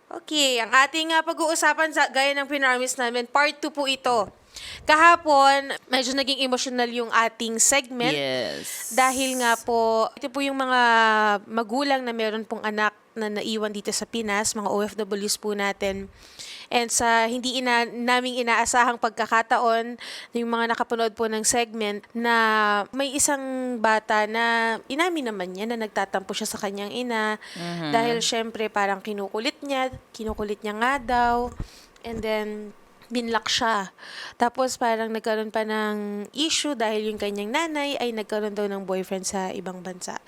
Okay, ang ating pag-uusapan gaya ng pinromise namin, part 2 po ito. Kahapon, medyo naging emotional yung ating segment. Yes. Dahil nga po, ito po yung mga magulang na meron pong anak na naiwan dito sa Pinas, mga OFWs po natin. And sa hindi naming inaasahang pagkakataon, yung mga nakapanood po ng segment na may isang bata na inamin naman niya na nagtatampo siya sa kanyang ina dahil syempre parang kinukulit niya nga daw. And then binlock siya. Tapos parang nagkaroon pa ng issue dahil yung kanyang nanay ay nagkaroon daw ng boyfriend sa ibang bansa.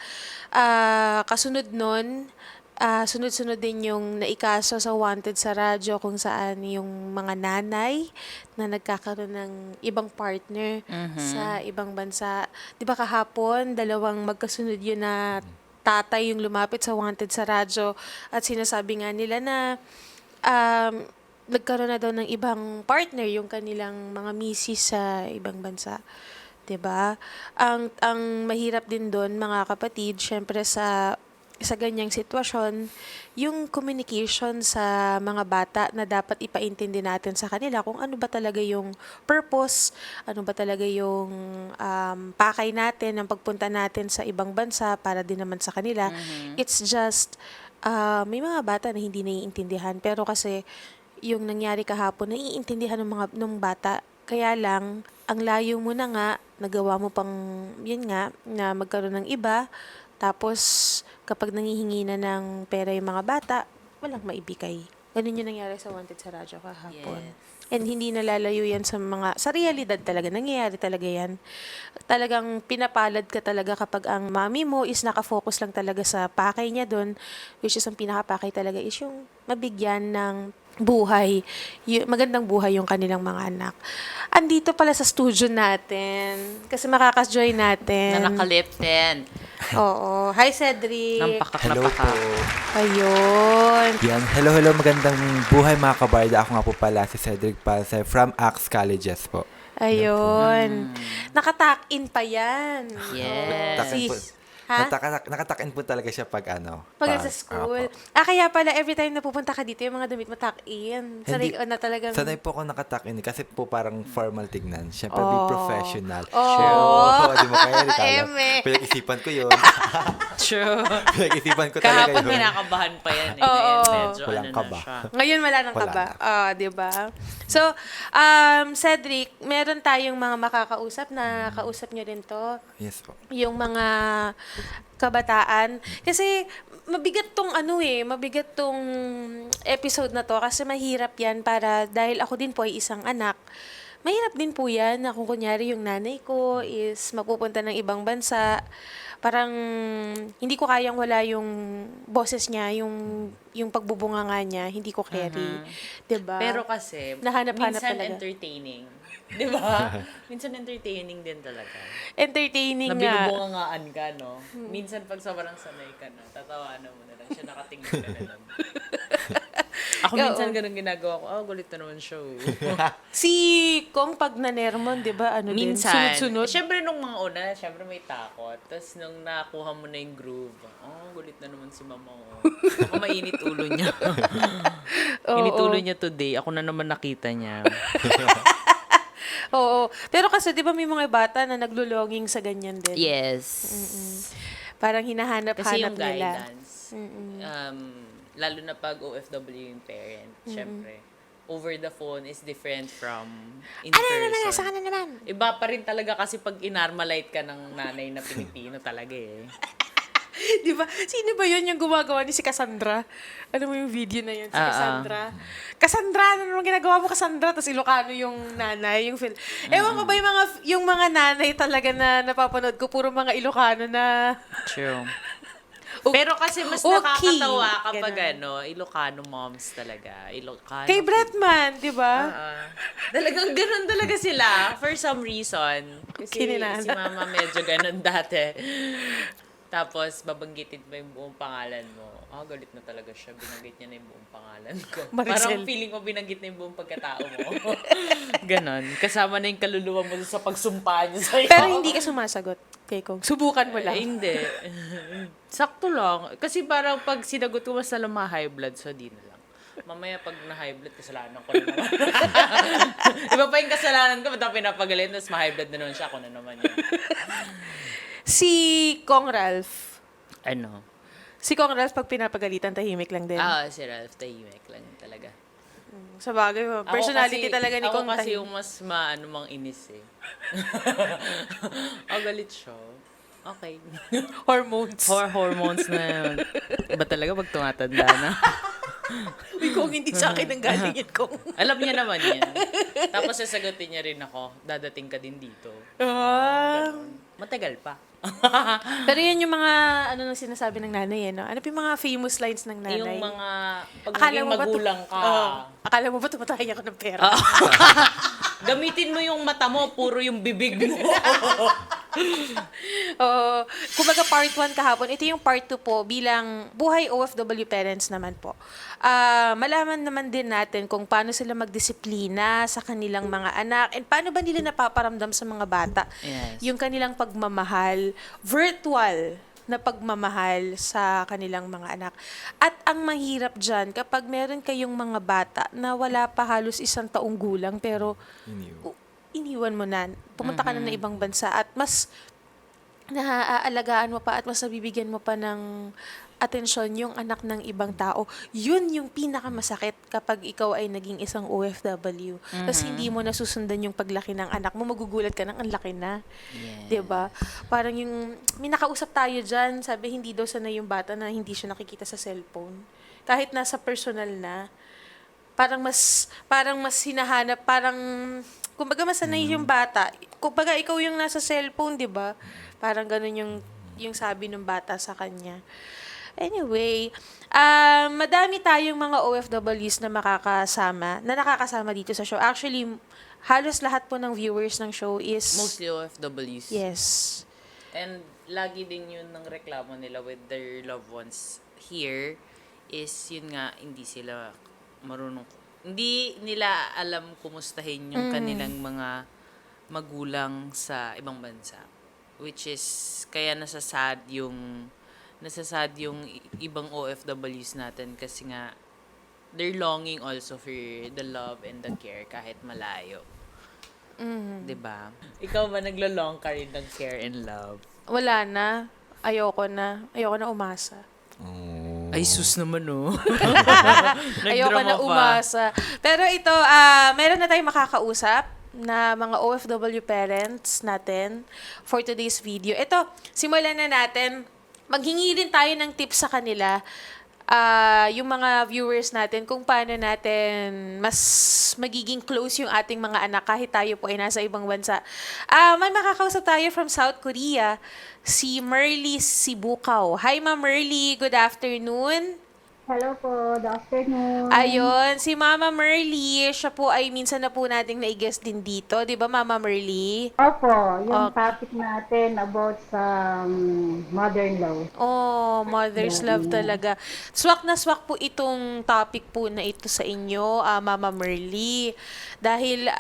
Kasunod nun, sunod-sunod din yung naikaso sa Wanted sa radyo kung saan yung mga nanay na nagkakaroon ng ibang partner sa ibang bansa. Di ba kahapon, dalawang magkasunod yun na tatay yung lumapit sa Wanted sa radyo at sinasabi nga nila na nagkaroon na daw ng ibang partner yung kanilang mga misis sa ibang bansa. 'Di ba? Ang mahirap din doon, mga kapatid, syempre sa ganyang sitwasyon, yung communication sa mga bata na dapat ipaintindi natin sa kanila kung ano ba talaga yung purpose, ano ba talaga yung pakay natin ng pagpunta natin sa ibang bansa para din naman sa kanila. It's just, may mga bata na hindi naiintindihan. Pero kasi, yung nangyari kahapon, naiintindihan ng bata. Kaya lang, ang layo mo na nga, nagawa mo pang, yun nga, na magkaroon ng iba. Tapos, kapag nangihingi na ng pera yung mga bata, walang maibigay. Ganun yung nangyari sa Wanted sa radyo kahapon. Yes. And hindi nalalayo yan sa realidad talaga. Nangyayari talaga yan. Talagang pinapalad ka talaga kapag ang mami mo is nakafocus lang talaga sa pakay niya doon, which is ang pinakapakay talaga is yung mabigyan ng buhay, magandang buhay yung kanilang mga anak. Andito pala sa studio natin, kasi makakas-join natin. Na nakalipten. Oo. Hi, Cedric. Hello po. Ayun. Yan. Hello, magandang buhay mga kabarda. Ako nga po pala si Cedric Palse from Axe Colleges po. Ayun. Nakatak-in pa yan. Yes. Takin po. Sis. Ha? Nakatakin po talaga siya pag ano. Pag nasa school. Apo. Kaya pala every time na pupunta ka dito, yung mga damit mo tuck-in. Sanay na talagang... Sanay po ako nakatakin kasi po parang formal tignan. Siyempre, be Oh. professional. Oh. Di mo kaya, Ricardo? Eme. Pinag-isipan ko yun. True. Pinag-isipan ko talaga Kahapon yun. kinakabahan pa yan. Oo. Ngayon medyo Walang ano kaba. na siya. Ngayon wala nang Wala kaba. na. Di ba? So, Cedric, meron tayong mga makakausap na kausap nyo rin to. Yes po. Yung mga kabataan. Kasi mabigat tong episode na to kasi mahirap yan dahil ako din po ay isang anak. Mahirap din po yan na kung kunyari yung nanay ko is mapupunta ng ibang bansa, parang hindi ko kayang wala yung boses niya, yung pagbubunganga niya, hindi ko carry. 'Di ba? Pero kasi, Nahanap-hanap minsan talaga. entertaining. Di ba? Minsan entertaining din talaga. Entertaining Na nga. binubungangaan ka, no? Minsan pag sobrang sanay ka na, tatawanan mo na lang siya, nakatingin ka na lang. Ako minsan ganun ginagawa ko, gulit na naman siya. Si Kong pag nanermon, 'di ba? Minsan, Sunod-sunod. syempre nung mga una, syempre may takot. Tapos nung nakuha mo na yung groove, gulit na naman si mama ko. Ako mainit ulo niya. Init ulo niya today. Ako na naman nakita niya. Oo. Pero kasi 'di ba may mga bata na naglulonging sa ganyan din. Yes. Parang Kasi hinahanap-hanap yung nila. guidance, lalo na pag OFW yung parent, syempre, over the phone is different from in person. Saka na naman. Iba pa rin talaga kasi pag inarmalite ka ng nanay na Pilipino talaga eh. 'Di ba? Sino ba 'yun yung gumagawa ni si Cassandra? Ano mo yung video na 'yun si Cassandra? Cassandra, ano naman ginagawa mo, Cassandra? Tapos Ilocano yung nanay, yung film. Ewan ko ba yung mga nanay talaga na napapanood ko, puro mga Ilocano na... True. Pero kasi mas Okay. nakakatawa kapag Ganun. Ilocano moms talaga. Ilocano. Kay Bretman, 'di ba? Talagang ganun talaga sila for some reason. Kasi Kininana. si mama medyo ganun dati. Tapos, babanggitin mo yung buong pangalan mo. Galit na talaga siya. Binanggit niya na yung buong pangalan ko. Maricel. Parang feeling mo binanggit na yung buong pagkatao mo. Ganon. Kasama na yung kaluluwa mo sa pagsumpa niya sa'yo. Pero hindi ka sumasagot kay Kong. Subukan mo lang. Hindi. Sakto lang. Kasi parang pag sinagot ko, mas na high blood, so di na lang. Mamaya pag na-high blood, kasalanan ko na naman. Iba pa yung kasalanan ko, ba't ako pinapagaling, tapos ma-high blood na naman siya, ako na naman yun. Si Kong Ralph. Ano? Si Kong Ralph, pag pinapagalitan, tahimik lang din. Si Ralph, tahimik lang talaga. Sa bagay, personality talaga ni Kong Ako kasi tahimik. yung mas mang inis eh. Galit siya. Okay. Hormones. Hormones na yun. Iba talaga pag tumatanda na. Uy, Kong, hindi sa akin ang galing yan, Kong. Alam niya naman yan. Tapos sasagutin niya rin ako, dadating ka din dito. Matagal pa. Pero yan yung mga, ano nang sinasabi ng nanay, no? Ano pa yung mga famous lines ng nanay? Yung mga, pag Akala naging mo ba magulang ka, akala mo ba tumatahay ako ng pera? gamitin mo yung mata mo, puro yung bibig mo. Oo. Kumbaga part 1 kahapon, ito yung part 2 po bilang buhay OFW parents naman po. Malaman naman din natin kung paano sila magdisiplina sa kanilang mga anak and paano ba nila napaparamdam sa mga bata Yes. yung kanilang pagmamahal, virtual na pagmamahal sa kanilang mga anak. At ang mahirap dyan, kapag meron kayong mga bata na wala pa halos 1 taong gulang pero iniwan mo na, pumunta ka na ng ibang bansa at mas naaalagaan mo pa at mas nabibigyan mo pa ng atensyon yung anak ng ibang tao. Yun yung pinakamasakit kapag ikaw ay naging isang OFW. Tapos hindi mo nasusundan yung paglaki ng anak mo, magugulat ka ng ang laki na. Yes. 'Di ba? Parang yung may nakausap tayo diyan, sabi hindi daw sanay yung bata na hindi siya nakikita sa cellphone. Kahit nasa personal na, parang mas hinahanap, kumbaga masanay yung bata. Kumbaga ikaw yung nasa cellphone, 'di ba? Parang ganun yung sabi ng bata sa kanya. Anyway, madami tayong mga OFWs na nakakasama dito sa show. Actually, halos lahat po ng viewers ng show is Mostly OFWs. yes. And lagi din yun ng reklamo nila with their loved ones here is yun nga, hindi sila marunong, hindi nila alam kumustahin yung kanilang mga magulang sa ibang bansa. Which is, kaya nasasad yung ibang OFWs natin kasi nga, they're longing also for the love and the care kahit malayo. Diba? Ikaw ba naglo-long ka rin ng care and love? Wala na. Ayoko na umasa. Ay, sus naman, oh. Ayoko Nagdrama na pa. umasa. Pero ito, meron na tayong makakausap na mga OFW parents natin for today's video. Ito, simulan na natin. Maghingi rin tayo ng tips sa kanila, yung mga viewers natin, kung paano natin mas magiging close yung ating mga anak kahit tayo po ay nasa ibang bansa. May makakausap tayo from South Korea, si Merly Sibukaw. Hi, Ma'am Merly. Good afternoon. Hello po, good afternoon. Ayun, si Mama Merly, siya po ay minsan na po nating na-guest din dito. Di ba, Mama Merly? Opo, yung Okay. topic natin about sa mother-in-law. Oh, mother's love talaga. Swak na swak po itong topic po na ito sa inyo, Mama Merly. Dahil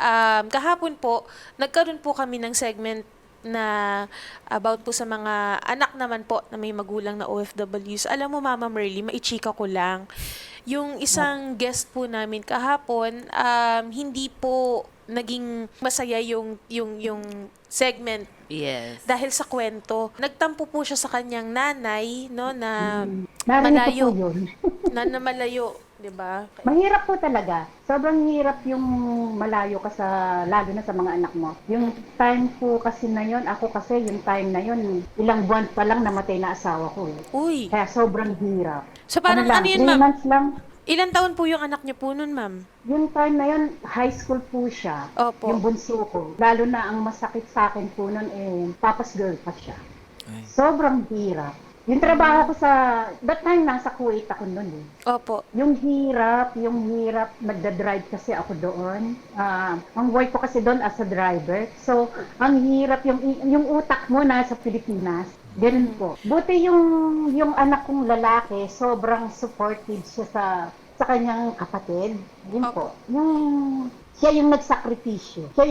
kahapon po, nagkaroon po kami ng segment na about po sa mga anak naman po na may magulang na OFWs. Alam mo, Mama Merly, maichika ko lang. Yung isang guest po namin kahapon, hindi po naging masaya yung segment Yes. dahil sa kwento. Nagtampo po siya sa kanyang nanay, no, na Narinig malayo. ko po yun. na malayo, 'di ba? Mahirap po talaga. Sobrang hirap yung malayo ka lalo na sa mga anak mo. Yung time po kasi na yun, ako kasi yung time na yun, ilang buwan pa lang namatay na asawa ko eh. Uy. Kaya sobrang hirap. So parang lang, ano yun, 3 ma'am? months lang. Ilang taon po yung anak niyo po nun, ma'am? Yung time na yun, high school po siya. Opo. Yung bunso ko. Lalo na ang masakit sa akin po nun, papa's girl pa siya. Ay. Sobrang hirap. Yung trabaho ko that time nasa Kuwait ako nun eh. Opo. Yung hirap, nagda-drive kasi ako doon. Ang work ko kasi doon as a driver. So, ang hirap, yung utak mo nasa Pilipinas. Ganun po. Buti yung anak kong lalaki, sobrang supportive siya sa kanyang kapatid. Yun po. Siya yung nagsakripisyo. Siya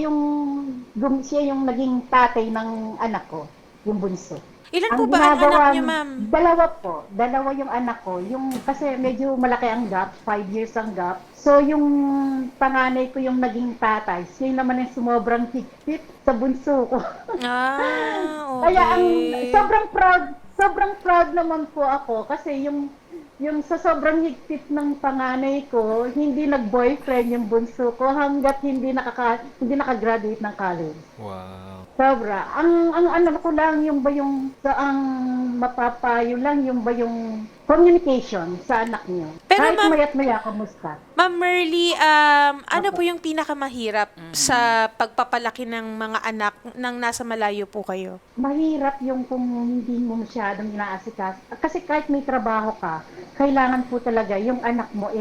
yung naging tatay ng anak ko, yung bunso. Ilan po ba ang anak niyo, ma'am? Dalawa po. Dalawa yung anak ko. Yung, kasi medyo malaki ang gap, 5 years ang gap. So, yung panganay ko yung naging tatay. Siya naman yung sumobrang higpit sa bunso ko. Ah, okay. Kaya ang sobrang proud naman po ako kasi yung sa sobrang higpit ng panganay ko, hindi nag-boyfriend yung bunso ko hanggat hindi nakagraduate ng college. Wow. Sobra. Ang ano ko lang yung ba yung ang mapapayo lang yung ba yung communication sa anak niyo. Pero Kahit ma'am- mayat maya kamusta. Ma'am Merly, ano po yung pinakamahirap sa pagpapalaki ng mga anak nang nasa malayo po kayo? Mahirap yung kung hindi mo masyadong inaasikas. Kasi kahit may trabaho ka, kailangan po talaga yung anak mo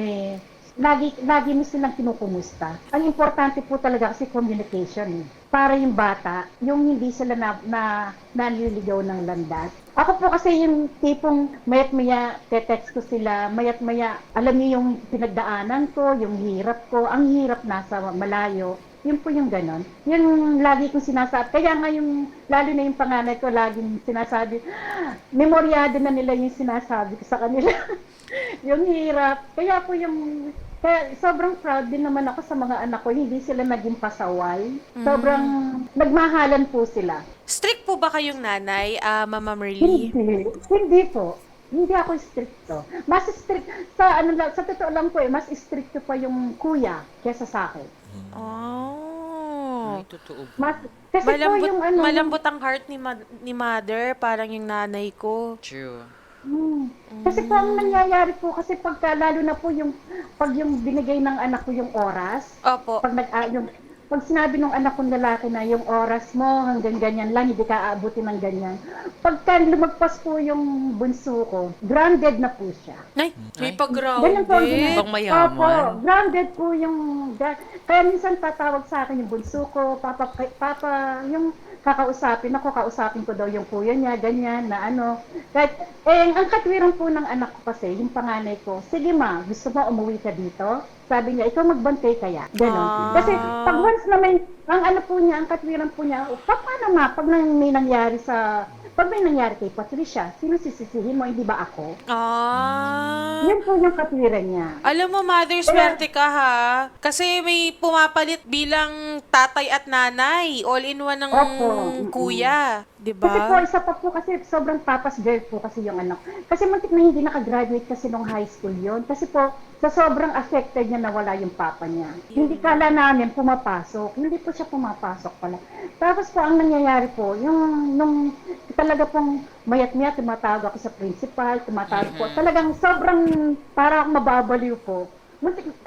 lagi mo silang kinukumusta. Ang importante po talaga kasi communication para yung bata, yung hindi sila naliligaw ng landas. Ako po kasi yung tipong mayat-maya, text ko sila, mayat-maya, alam niyo yung pinagdaanan ko, yung hirap ko, ang hirap nasa malayo. Yun po yung ganon. Yung lagi kong sinasabi. Kaya nga yung, lalo na yung panganay ko, laging sinasabi, memoryado na nila yung sinasabi ko sa kanila. Yung hirap. Kaya sobrang proud din naman ako sa mga anak ko. Hindi sila naging pasaway. Sobrang nagmahalan po sila. Strict po ba kayong nanay, Mama Merly? Hindi po. Hindi ako stricto. Mas strict, sa totoo lang po mas stricto pa yung kuya kesa sa akin. Oh. Ay, totoo. Kasi po yung Malambot ang heart ni mother, parang yung nanay ko. True. Kasi po ang nangyayari po kasi lalo na po pag yung binigay ng anak ko yung oras, Opo. pag sinabi ng anak kong lalaki na yung oras mo hanggang ganyan lang, hindi ka aabutin ng ganyan. Pagka lumagpas po yung bunso ko, grounded na po siya. Ay, may Ay. Ganyan po ang pag-grounded. Pang mayaman. Opo, grounded po yung, kaya minsan tatawag sa akin yung bunso ko, papa, yung kausapin ko daw yung kuya niya, ganyan, na ano. Kahit, ang katwiran po ng anak ko kasi, yung panganay ko, sige ma, gusto mo umuwi ka dito? Sabi niya, ikaw magbantay kaya. Ganon. Kasi pag once na ang ano po niya, ang katwiran po niya, paano ma, pag may nangyari kay Patricia, sino sisisihin mo, hindi ba ako? Yun po yung katwiran niya. Alam mo, mother, swerte ka ha. Kasi may pumapalit bilang tatay at nanay. All-in-one ng Opo. kuya. Diba? Kasi po, isa pa po kasi sobrang papas girl po kasi yung anak. Kasi muntik na hindi nakagraduate kasi nung high school yon. Kasi po, sa sobrang affected niya nawala yung papa niya. Hindi kala namin pumapasok. Hindi po siya pumapasok pala. Tapos po, ang nangyayari po, nung talaga pong mayat-mayat, tumatawag ako sa principal, tumatawag po. Talagang sobrang para akong mababaliw po.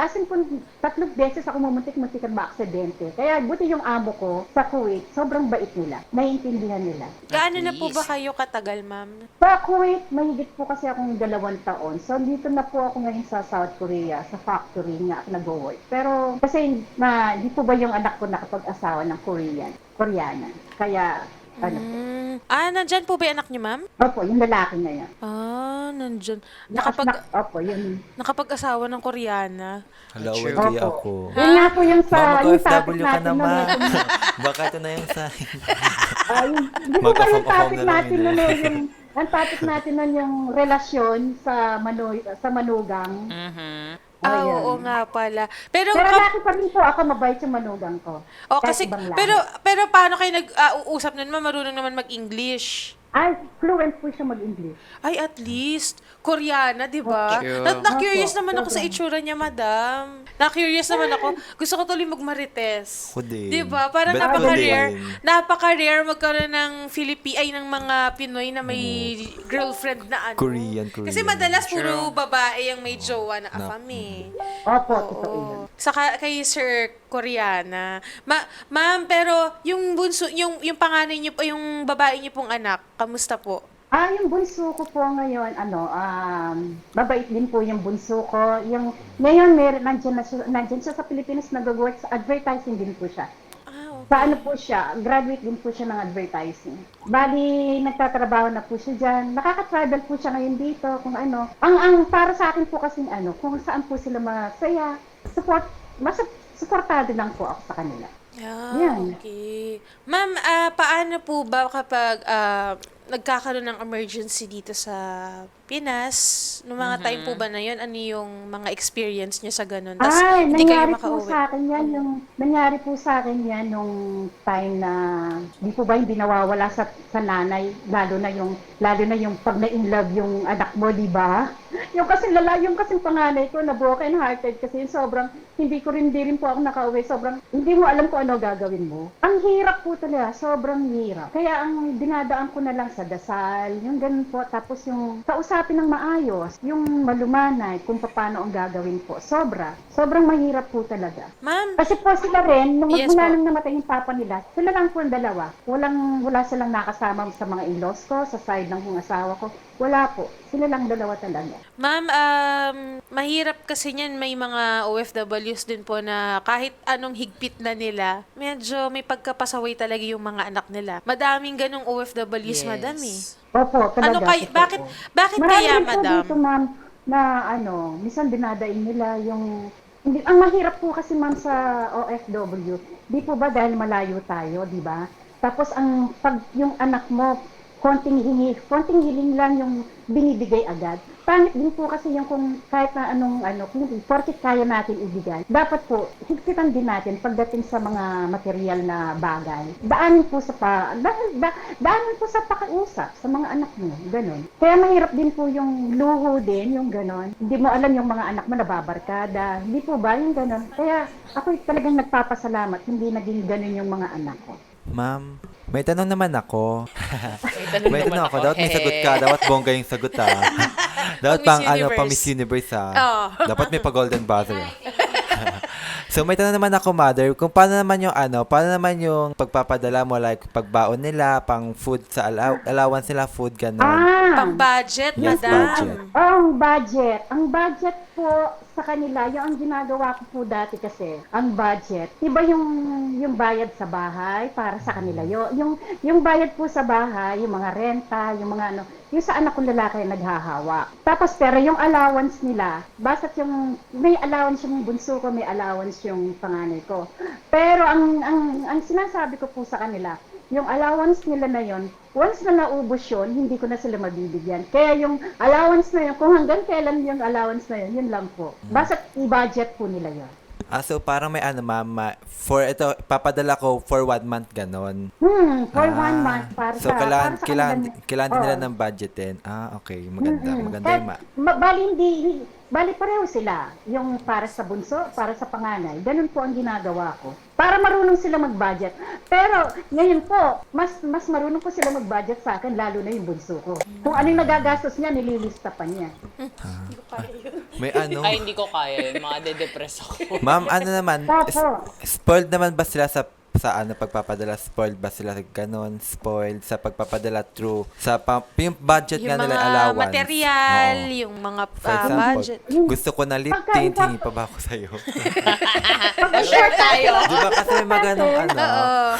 As in po, 3 beses ako muntik-muntikan ma-aksidente. Kaya buti yung amo ko sa Kuwait, sobrang bait nila. Naiintindihan nila. Gaano na po least. ba kayo katagal, ma'am? Sa Kuwait, mahigit po kasi akong 2 taon. So, dito na po ako ngayon sa South Korea, sa factory nga ako nag-work. Pero, kasi di po ba yung anak ko nakapag-asawa ng Koreana. Kaya, Nandyan po ba yung anak niyo, ma'am? opo, yung lalaki na yan. Nandyan. Opo, yun. Nakapag-asawa ng Koreana. Hala, True. wagi Opo. ako. Yun nga po yung yung topic Mag-OFW ka natin naman. nun. Baka ito na yung sign. Di po ba yung Magka-from topic na lang natin yun, nun ang topic natin nun yung relasyon sa manugang. Ayan. Oo nga pala. Pero, Pero laki pa rin po ako, mabait yung manugang ko. kasi, Kahit ibang lahi. pero paano kayo nag-uusap nun, ma'am? Marunong naman mag-English. Ay, fluent po siya mag-English. Ay, at least, Koreana, di ba? Cute. Na-curious Opo, naman ako sa itsura niya, madam. Na-curious naman ako. Gusto ko tuloy magmarites. Ako din. Di ba? Parang Bet ko napaka-rare. din. Napaka-rare magkaroon ng ng mga Pinoy na may girlfriend na ano. Korean. Kasi madalas puro babae ang may jowa na afam eh. Opo, totoo yun. Saka kay Sir Koreana. Ma'am, pero yung bunso, yung panganay niyo po, yung babae niyo pong anak, kamusta po? Yung bunso ko po ngayon, mabait din po yung bunso ko. Ngayon, nandyan siya sa Pilipinas, nag-work sa advertising din po siya. Okay. Sa ano po siya, graduate din po siya ng advertising. Bali, nagtatrabaho na po siya dyan. Nakaka-travel po siya ngayon dito, kung ano. Ang para sa akin po kasi kung saan po sila masaya, supportado lang po ako sa kanila. Yan. Okay. Ma'am, paano po ba kapag nagkakaroon ng emergency dito sa Pinas? Noong mga time po ba na yun, ano yung mga experience niyo sa ganun? Tas Ay, hindi kayo nangyari po makauwi. sa akin yan, nangyari po sa akin yan nung time na, di po ba hindi nawawala sa nanay, lalo na yung pag na-in love yung anak mo, di ba? Yung kasing panganay ko na broken hearted kasi sobrang, hindi rin po ako nakauwi, sobrang, hindi mo alam kung ano gagawin mo. Ang hirap po talaga, sobrang hirap. Kaya ang dinadaan ko na lang sa dasal, yung ganun po, tapos yung kausapin ng maayos, yung malumanay kung paano ang gagawin po. Sobrang mahirap po talaga. Ma'am, Kasi po sila rin, nung Yes magmula po. nang namatay yung papa nila, sila lang po ang dalawa. Wala silang nakasama sa mga in-laws ko, sa side ng mga asawa ko. Wala po. Sila lang dalawa talaga. ma'am, mahirap kasi niyan, may mga OFWs din po na kahit anong higpit na nila, medyo may pagkapasaway talaga yung mga anak nila. Madaming ganong OFWs, madam eh. Opo, talaga. Ano kay totoo. bakit Marami kaya, rin po madam? dito, ma'am, na minsan dinadaing nila yung... Hindi, ang mahirap po kasi, ma'am, sa OFW, di po ba dahil malayo tayo, di ba? Tapos pag yung anak mo, konting hiling lang yung binibigay agad. Pangit din po kasi yung kung kahit na kung porket kaya natin ibigay. Dapat po, higpitan din natin pagdating sa mga material na bagay. Daanin po sa pakiusap sa mga anak mo, ganun. Kaya mahirap din po yung luho din, yung ganun. Hindi mo alam yung mga anak mo nababarkada. Hindi po ba yung ganun? Kaya ako talagang nagpapasalamat, hindi naging ganun yung mga anak ko. Ma'am, may tanong naman ako. May May tanong ako. Dapat may sagot ka. Dapat bongga yung sagot Dapat Pang pang Miss Universe. pang Miss Universe Oo. Dapat may pa golden buzzer. So may tanong naman ako, mother, kung paano naman yung pagpapadala mo, like pagbaon nila, pang food sa allowance nila, food, gano'n. Pang-budget, Yes, madam. budget. Ang budget po sa kanila, yung ang ginagawa ko po dati kasi, ang budget, iba yung bayad sa bahay para sa kanila. Yung bayad po sa bahay, yung mga renta, yung mga yung sa anak kong lalaki naghahawak. Tapos pero yung allowance nila, basta't yung may allowance yung bunso ko, may allowance yung panganay ko. Pero ang sinasabi ko po sa kanila, yung allowance nila na yon, once na naubos yun, hindi ko na sila mabibigyan. Kaya yung allowance na yun, kung hanggang kailan yung allowance na yun, yun lang po. Basta i-budget po nila yun. So parang may ma'am, for ito, papadala ko for 1 month, gano'n. For 1 month para So, sa kailangan din nila Oo. ng budgetin. Okay. Maganda Kahit, yun, bali pareho sila. Yung para sa bunso, para sa panganay. Ganun po ang ginagawa ko. Para marunong sila mag-budget. Pero ngayon po, mas marunong po sila mag-budget sa akin, lalo na yung bunso ko. Kung anong nagagastos niya, nililista pa niya. May Ay, hindi ko kaya yun. Makadedepress ako. Ma'am, naman, Opo. spoiled naman ba sila sa pagpapadala? Spoiled ba sila ganon? Spoiled sa pagpapadala through yung budget Yung nga nila, mga allowance. material, Oo. yung mga For example, budget. gusto ko na lip Pagka- tint, hingi pa ba ako sa'yo? Share tayo. Di ba kasi may mga ganong Oo.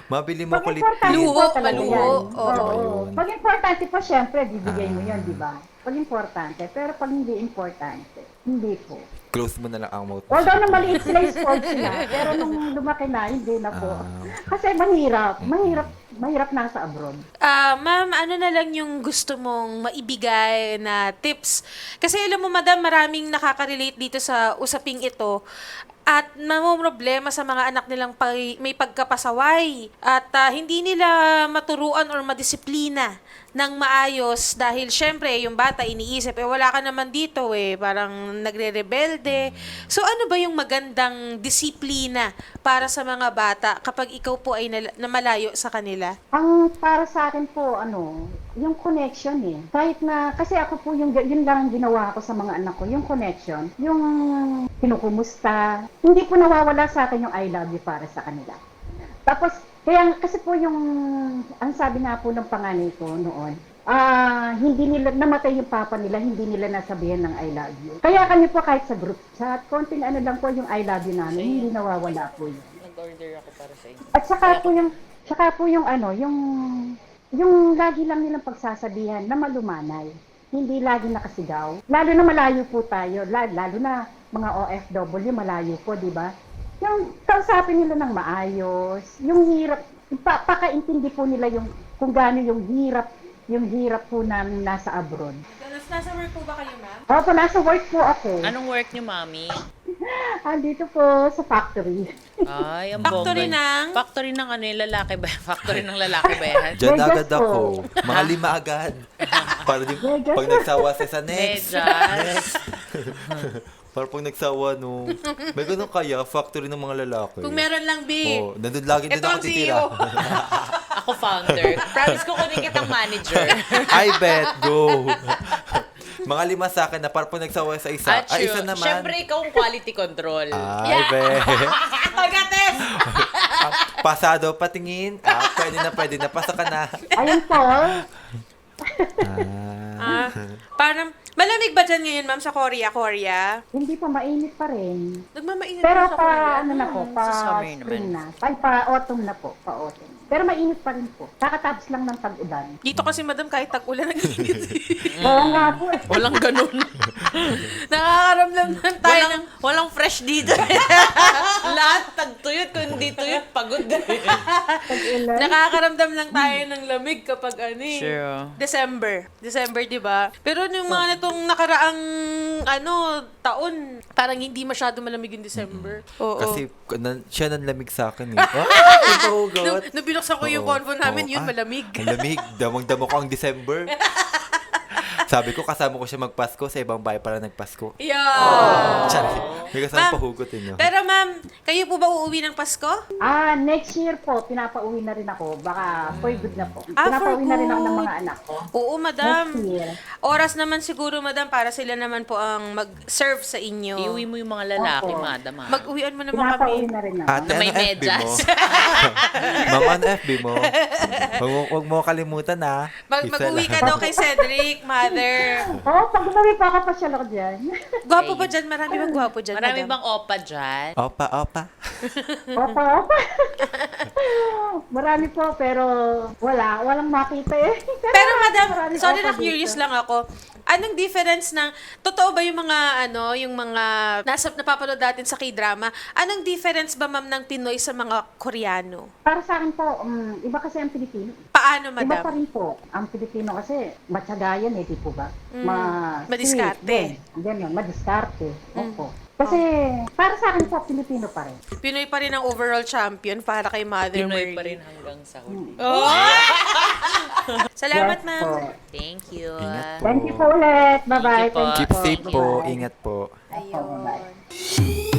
mabili mo ko lip Pag-importante tint. Luho, po talaga maluho. yan. Oo. Diba Oo. yun? Pag importante po, syempre, bibigay mo yun, di ba? Pag importante. Pero pag hindi importante, hindi po. Close mo na lang ang mouth. Although nung maliit sila, spoiled sila. Pero nung lumaki na, hindi na po. Kasi mahirap nasa abroad. Ma'am, ano na lang yung gusto mong maibigay na tips? Kasi alam mo, madam, maraming nakaka-relate dito sa usaping ito. At problema sa mga anak nilang may pagkapasaway. At hindi nila maturuan or madisiplina ng maayos dahil syempre yung bata iniisip, wala ka naman dito parang nagre-rebelde. So ano ba yung magandang disiplina para sa mga bata kapag ikaw po ay namalayo sa kanila? Ang para sa akin po, yung connection Kahit na, kasi ako po yun lang ang ginawa ko sa mga anak ko, yung connection, yung kinukumusta, hindi po nawawala sa akin yung I love you para sa kanila. Tapos, kasi po ang sabi nga po ng panganay ko noon, hindi nila, namatay yung papa nila, hindi nila nasabihan ng I love you. Kaya kami po kahit sa group chat, konting lang po yung I love you namin, hindi nawawala po yun. Nag-order ako para sa inyo. At saka po yung lagi lang nilang pagsasabihan na malumanay. Hindi lagi nakasigaw. Lalo na malayo po tayo, lalo na mga OFW, malayo po, di ba? yung kausapin nila ng maayos, yung hirap, pakaintindi po nila yung kung gaano yung hirap po namin nasa abroad. Nasa work po ba kayo, ma'am? Opo, nasa work po ako. Anong work niyo, mami? Andito po sa factory. Ay, ang Factory bongga. ng? Factory ng ano yung lalaki ba? Factory ng lalaki ba yan? Diyan Medyas agad po. ako. Mga 5 agad. Para di, Medyas. pag nagsawa sa isa, next. Medyas. Para pag nagsawa, no. May ganun kaya, factory ng mga lalaki. Kung meron lang, B. Oh, nandun lagi Ito doon ako ang titira. CEO. Ako founder. Promise ko kunin kitang manager. I bet, go. Mga 5 sa akin na para pag nagsawa sa isa. At Ay, isa naman. Siyempre, ikaw ang quality control. Ay, bet. Pagates! Pasado, patingin. Pwede na. Pasa ka na. Ayun po, Parang, malamig ba dyan ngayon, ma'am, sa Korea? hindi pa mainit pa rin. Nagmamainit Pero na sa Korea. pa, ano na po, pa sa summer spring naman. na. Ay, pa autumn na po, pa autumn. Pero mainit pa rin po. Kakatapos lang ng tag-ulan. Dito kasi, madam, kahit tag-ulan ang init. Oo nga po eh. Walang ganun. Nakakaramdam lang tayo ng... Walang fresh dito. Lahat tagtuyot. Kung hindi tuyot, pagod. Tag-ulan. Nakakaramdam lang tayo ng lamig kapag ano eh. Sure. December, di ba? Pero yung mga natong nakaraang taon, parang hindi masyado malamig yung December. Oo. Kasi siya nanlamig sa akin eh. Ito, Nung God. binuksan ko yung Oo. convo namin, Oo. yun malamig. Malamig. Damang-damo ko ang December. Sabi ko, kasama ko siya magpasko. Sa ibang bahay para nagpasko. Yeah. Sorry. May kasama Ma'am, pahugot niyo. Pero ma'am, kayo po ba uuwi ng Pasko? Next year po, pinapauwi na rin ako. Baka for good na po. Ah, Pinapauwi for na rin ako ng good. mga anak ko. Oo, madam. Next year. Oras naman siguro, madam, para sila naman po ang mag-serve sa inyo. Iuwi mo yung mga lalaki, Opo. madam. ah. Mag-uwian mo naman Pinapauwi kami. na rin ako. Ate, May ano FB mo? medyas. Mama, ano FB mo? Huwag mo kalimutan ha. Mag-uwi ka daw kay Cedric, mother. Pag umawi pa ako, pasyal ako dyan. Gwapo ba dyan? Marami bang gwapo dyan, Marami madam? bang opa dyan? Opa. Opa. Marami po, pero walang makita eh. Pero madam, Maraming sorry opa na curious dito. lang ako. Anong difference ng, totoo ba yung mga, yung mga napapanood natin sa K-drama? Anong difference ba, ma'am, ng Pinoy sa mga Koreano? Para sa akin po, iba kasi ang Pilipino. Paano, Iba pa madam? rin po. Ang Pilipino kasi, matsagayan eh, di po ba? Madiskarte. Ganyan, madiskarte. Opo. Kasi, para sa akin po, Pilipino pa rin. Pinoy pa rin ang overall champion para kay Mother Pinoy Mary. pa rin hanggang sa huli. Oh! Salamat, Yes ma'am. po. Thank you. Ingat Thank you po ulit. Bye-bye. Thank you po. Keep safe po. Bye-bye. Ingat po. Opo, bye-bye. Ayun.